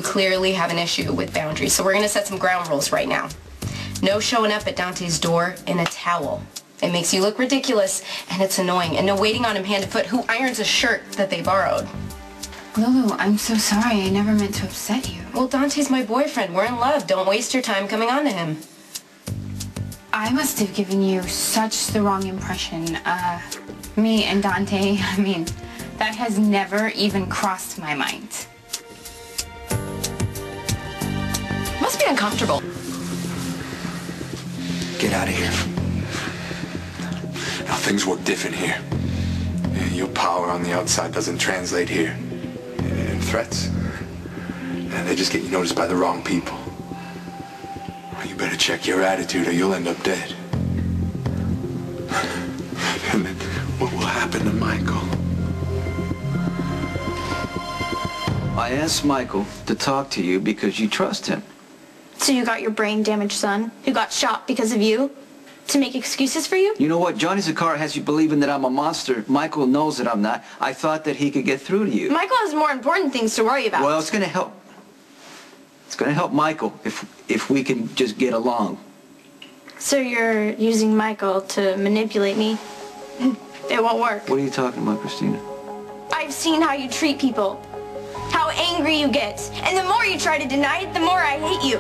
Clearly have an issue with boundaries, so we're going to set some ground rules right now. No showing up at Dante's door in a towel. It makes you look ridiculous, and it's annoying. And no waiting on him hand and foot who irons a shirt that they borrowed. Lulu, I'm so sorry. I never meant to upset you. Well, Dante's my boyfriend. We're in love. Don't waste your time coming on to him. I must have given you such the wrong impression. Me and Dante, I mean, that has never even crossed my mind. Must be uncomfortable. Get out of here. Now, things work different here. Your power on the outside doesn't translate here. And threats, they just get you noticed by the wrong people. You better check your attitude or you'll end up dead. And then what will happen to Michael? I asked Michael to talk to you because you trust him. So you got your brain-damaged son, who got shot because of you, to make excuses for you? You know what? Johnny Zakara has you believing that I'm a monster. Michael knows that I'm not. I thought that he could get through to you. Michael has more important things to worry about. Well, it's going to help. It's going to help Michael if we can just get along. So you're using Michael to manipulate me? It won't work. What are you talking about, Christina? I've seen how you treat people. How angry you get. And the more you try to deny it, the more I hate you.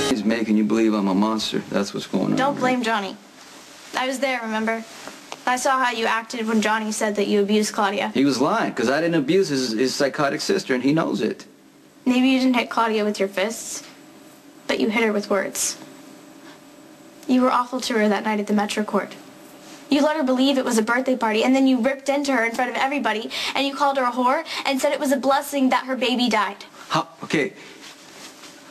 He's making you believe I'm a monster. That's what's going on. Don't blame Johnny. I was there, remember? I saw how you acted when Johnny said that you abused Claudia. He was lying, because I didn't abuse his psychotic sister, and he knows it. Maybe you didn't hit Claudia with your fists, but you hit her with words. You were awful to her that night at the Metro Court. You let her believe it was a birthday party, and then you ripped into her in front of everybody, and you called her a whore, and said it was a blessing that her baby died. Okay.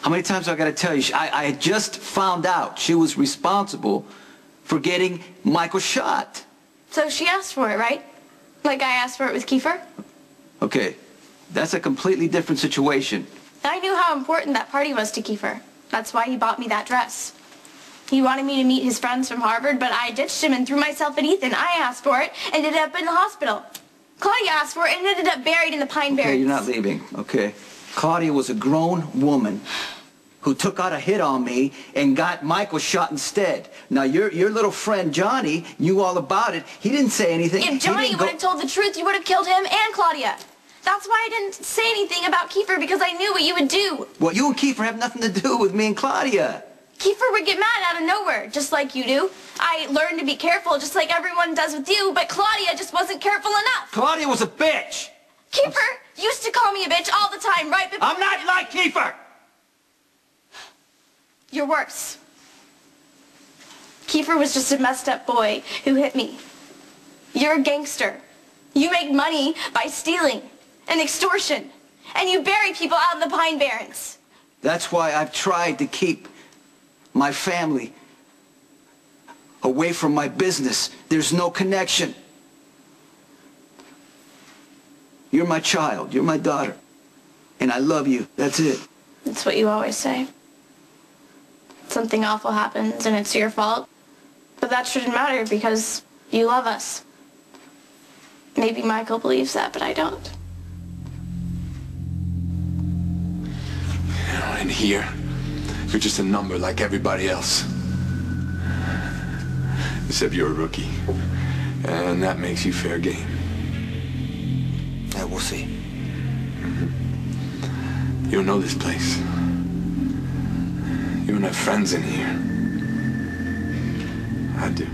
How many times do I got to tell you? I had just found out she was responsible for getting Michael shot. So she asked for it, right? Like I asked for it with Kiefer? Okay. That's a completely different situation. I knew how important that party was to Kiefer. That's why he bought me that dress. He wanted me to meet his friends from Harvard, but I ditched him and threw myself at Ethan. I asked for it and ended up in the hospital. Claudia asked for it and ended up buried in the Pine Barrens. Okay, you're not leaving, okay? Claudia was a grown woman who took out a hit on me and got Michael shot instead. Now, your little friend Johnny knew all about it. He didn't say anything. If Johnny would have told the truth, you would have killed him and Claudia. That's why I didn't say anything about Kiefer, because I knew what you would do. Well, you and Kiefer have nothing to do with me and Claudia. Kiefer would get mad out of nowhere, just like you do. I learned to be careful, just like everyone does with you, but Claudia just wasn't careful enough. Claudia was a bitch. Kiefer used to call me a bitch all the time, right before... I'm not like Kiefer. You're worse. Kiefer was just a messed up boy who hit me. You're a gangster. You make money by stealing and extortion, and you bury people out in the Pine Barrens. That's why I've tried to keep my family away from my business. There's no connection. You're my child. You're my daughter. And I love you. That's it. That's what you always say. Something awful happens and it's your fault. But that shouldn't matter because you love us. Maybe Michael believes that, but I don't. You know, in here, you're just a number like everybody else. Except you're a rookie. And that makes you fair game. Yeah, we'll see. You don't know this place. You don't have friends in here. I do.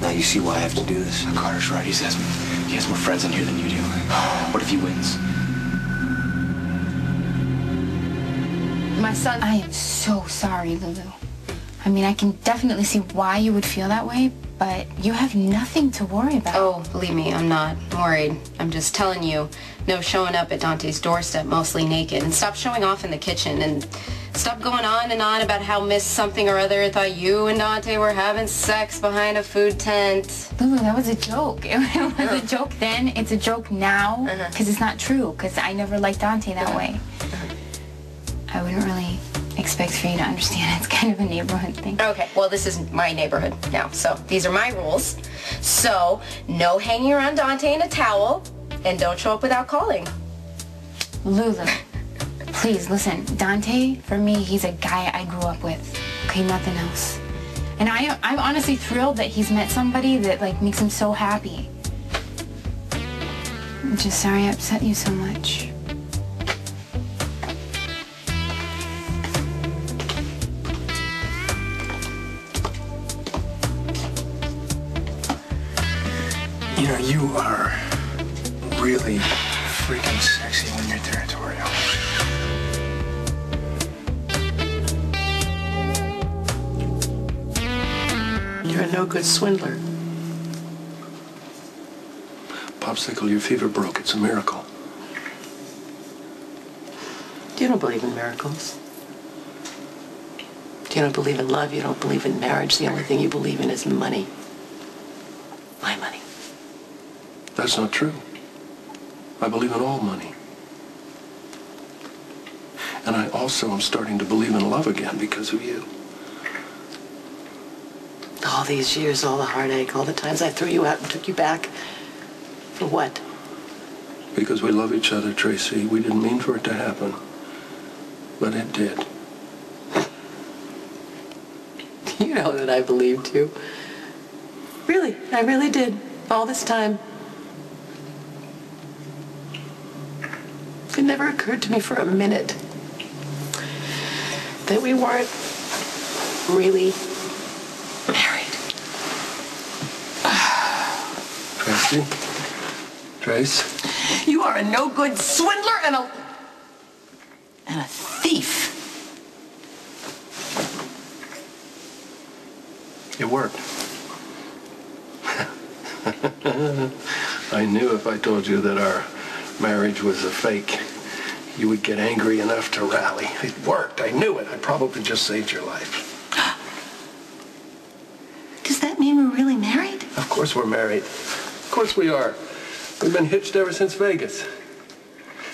Now you see why I have to do this. Carter's right. He has more friends in here than you do. What if he wins? My son... I am so sorry, Lulu. I mean, I can definitely see why you would feel that way, but you have nothing to worry about. Oh, believe me, I'm not worried. I'm just telling you, no showing up at Dante's doorstep mostly naked, and stop showing off in the kitchen, and stop going on and on about how Miss something or other thought you and Dante were having sex behind a food tent. Lulu, that was a joke. It was a joke then, it's a joke now, because it's not true, because I never liked Dante that way. I wouldn't really expect for you to understand. It's kind of a neighborhood thing. Okay, well, this is my neighborhood now, so these are my rules. So, no hanging around Dante in a towel, and don't show up without calling. Lulu, please listen. Dante, for me, he's a guy I grew up with. Okay, nothing else. And I'm honestly thrilled that he's met somebody that like makes him so happy. I'm just sorry I upset you so much. You know, you are really freaking sexy when you're territorial. You're a no-good swindler. Popsicle, your fever broke. It's a miracle. You don't believe in miracles. You don't believe in love. You don't believe in marriage. The only thing you believe in is money. My money. That's not true. I believe in all money. And I also am starting to believe in love again because of you. All these years, all the heartache, all the times I threw you out and took you back. For what? Because we love each other, Tracy. We didn't mean for it to happen. But it did. You know that I believed you. Really, I really did. All this time. It never occurred to me for a minute that we weren't really married. Tracy? Trace? You are a no-good swindler and a thief. It worked. I knew if I told you that our marriage was a fake, you would get angry enough to rally. It worked. I knew it. I probably just saved your life. Does that mean we're really married? Of course we're married. Of course we are. We've been hitched ever since Vegas.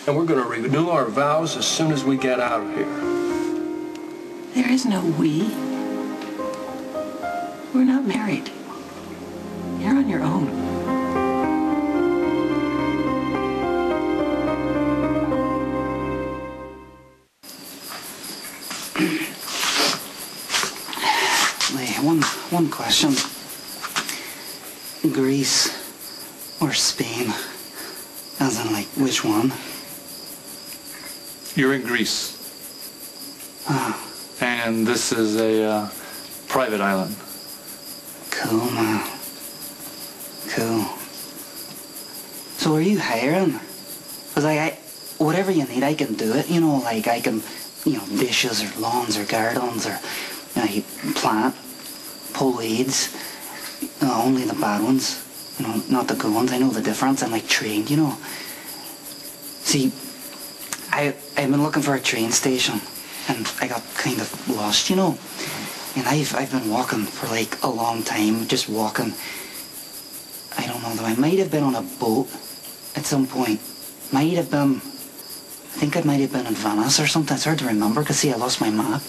And we're going to renew our vows as soon as we get out of here. There is no we. We're not married. You're on your own. One question. Greece or Spain? As in, like, which one? You're in Greece. And this is a private island. Cool, man. Cool. So are you hiring? Because whatever you need, I can do it. You know, like I can, dishes or lawns or gardens or, you plant, pull weeds. Only the bad ones. Not the good ones. I know the difference. I'm like trained, See, I've been looking for a train station and I got kind of lost, And I've been walking for like a long time, just walking. I don't know though, I might have been on a boat at some point. I think I might have been in Venice or something. It's hard to remember because see, I lost my map.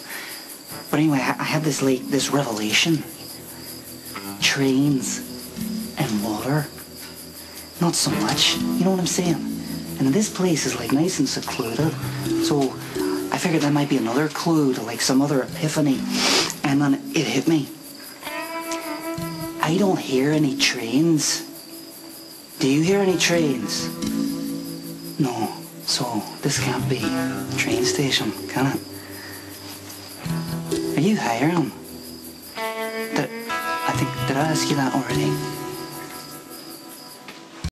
But anyway, I had this revelation. Trains and water. Not so much, you know what I'm saying? And this place is like nice and secluded. So I figured that might be another clue to like some other epiphany. And then it hit me. I don't hear any trains. Do you hear any trains? No. So this can't be a train station, can it? Are you hiring? Did I ask you that already?